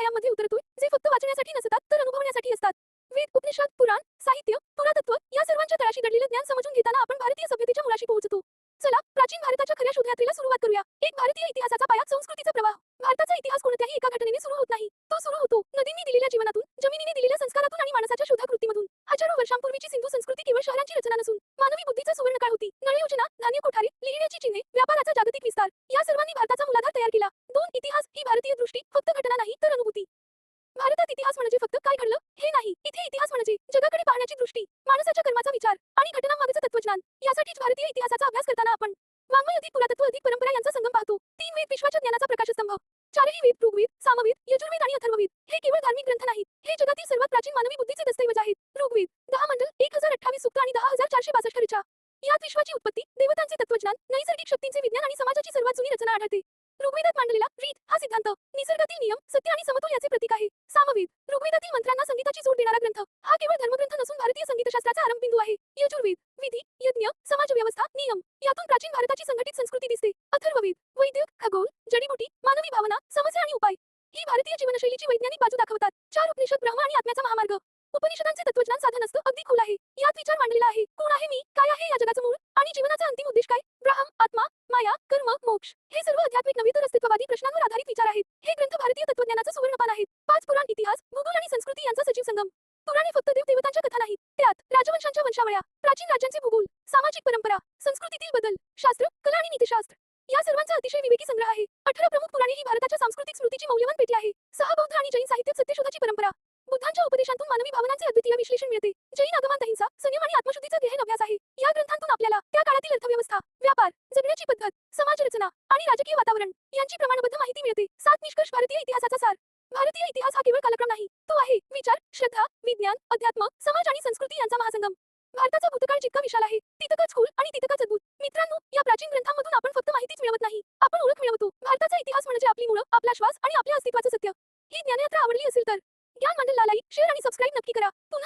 अध्यायांमध्ये उतरतोय, जे फक्त वाचण्यासाठी नसतात तर अनुभवण्यासाठी असतात. वेद, उपनिषद, पुराण, साहित्य, पुरातत्व या सर्वांच्या तळाशी दडलेलं ज्ञान समजून घेताना आपण भारतीय सभ्यतेच्या मुळाशी पोहोचतो. चला प्राचीन भारताच्या खऱ्या शोधयात्रेला सुरुवात करूया. एक भारतीय इतिहासाचा पाया, संस्कृतीचा प्रवाह. भारताचा इतिहास कोणत्याही एका घटनेने सुरू होत नाही. तो सुरू होतो नदींनी दिलेल्या जीवनातून, जमिनीने दिलेल्या संस्कारातून आणि माणसाच्या शोधाकृतीमधून. हजारो वर्षांपूर्वीची सिंधू संस्कृती केवळ शहरांची रचना नसून मानवी बुद्धीचा सुवर्णकाळ होती. नळयोजना, धान्य कोठारे, लिहिण्याची चिन्हे, व्यापाराचा जागतिक विस्तार या सर्वांनी भारताचा मूलाधार तयार केला. 2. इतिहास ही भारतीय दृष्टी, फक्त घटना नाही तर अनुभूती. भारतात इतिहास म्हणजे फक्त काय घडलं हे नाही. इथे इतिहास म्हणजे जगाकडे पाहण्याची दृष्टी, माणसाच्या कर्माचा विचार आणि घटनांमागचं तत्वज्ञान. यासाठीच भारतीय इतिहासाचा अभ्यास करताना आपण वाङ्मय अधिक पुरातत्व अधिक परंपरा यांचा संगम पाहतो. 3 वेद विश्वाच्या ज्ञानाचा प्रकाशस्तंभ. चारही वेद, ऋग्वेद, सामवेद, यजुर्वेद आणि अथर्ववेद हे केवळ धार्मिक ग्रंथ नाहीत. हे जगातील सर्वात प्राचीन मानवी बुद्धीचे दस्तऐवज आहेत. ऋग्वेद 10 मंडल, 1028 सूक्त आणि 10,462 ऋचा. यात विश्वाची उत्पत्ती, देवतांचे तत्वज्ञान, नैसर्गिक शक्तींचे विज्ञान आणि समाजाची सर्वात जुनी रचना आढळते. ऋग्वेदात मांडलेला रीत हा सिद्धांत, निसर्गातील नियम, सत्य आणि समतोल याचे प्रतीक आहे. सामवेद ऋग्वेदातील मंत्रांना संगीताची जोड देणारा ग्रंथ, हा केवळ धर्मग्रंथ नसून भारतीय संगीतशास्त्राचा आरंभबिंदू आहे. यजुर्वेद विधी, यज्ञ, समाजव्यवस्था, नियम यातून प्राचीन भारताची संघटित संस्कृती दिसते. अथर्ववेद वैद्यक, खगोल, जडीबुटी, मानवी भावना, समस्या आणि उपाय ही भारतीय जीवनशैलीची वैज्ञानिक बाजू दाखवतात. 4 उपनिषद ब्रह्म आणि आत्म्याचा महामार्ग. उपनिषदांचे तत्वज्ञान साधन असतं अगदी खोल आहे. यात विचार मांडलेला आहे. कोण आहे मी, काय आहे या जगाचं मूळ आणि जीवनाचा अंतिम उद्देश काय. ब्रह्म, आत्मा, माया, कर्म, मोक्ष हे सर्व आध्यात्मिक नव्हे तर अस्तित्ववादी प्रश्नांवर आधारित विचार आहेत. हे ग्रंथ भारतीय तत्वज्ञानाचं सुवर्णपान आहेत. 5 पुराण, इतिहास, भूगोल आणि संस्कृती यांचा सजीव संगम. पुराणे फक्त देवदेवतांच्या कथा नाहीत, त्यात राजवंशांच्या वंशावळ्या, प्राचीन राज्यांचे भूगोल, सामाजिक परंपरा, संस्कृतीतील बदल, शास्त्र, कला आणि नीतिशास्त्र या सर्वांचा अतिशय विवेकी संग्रह आहे. 18 प्रमुख पुराणे ही भारताच्या सांस्कृतिक स्मृतीची मौल्यवान पेटी आहे. 6 बौद्ध आणि जैन साहित्यात सत्यशोधाची परंपरा. बुद्धांच्या उपदेशांतून मानवी भावनांचे अद्वितीय विश्लेषण मिळते. जैन आगमांत अहिंसा, संयम आणि आत्मशुद्धीचा गहन अभ्यास आहे. या ग्रंथांतून आपल्याला त्या काळातील अर्थव्यवस्था, व्यापार, जगण्याची पद्धत, समाजरचना आणि राजकीय वातावरण यांची प्रमाणबद्ध माहिती मिळते. 7 निष्कर्ष भारतीय इतिहासाचा सार. भारतीय इतिहास हा केवळ कालक्रम नाही, तो आहे विचार, श्रद्धा, विज्ञान, अध्यात्म, समाज आणि संस्कृती यांचा महासंगम. भारताचा भूतकाळ जितका विशाल आहे तितकंच खोल आणि तितकंच अद्भुत. मित्रांनो, या प्राचीन ग्रंथांमधून आपण फक्त माहितीच मिळवत नाही, आपण ओळख मिळवतो. भारताचा इतिहास म्हणजे आपली मुळं, आपला श्वास आणि आपल्या अस्तित्वाचं सत्य. ही ज्ञानयात्रा आवडली असेल तर ज्ञान मंडलला लाईक, शेअर आणि सबस्क्राईब नक्की करा. पुन्हा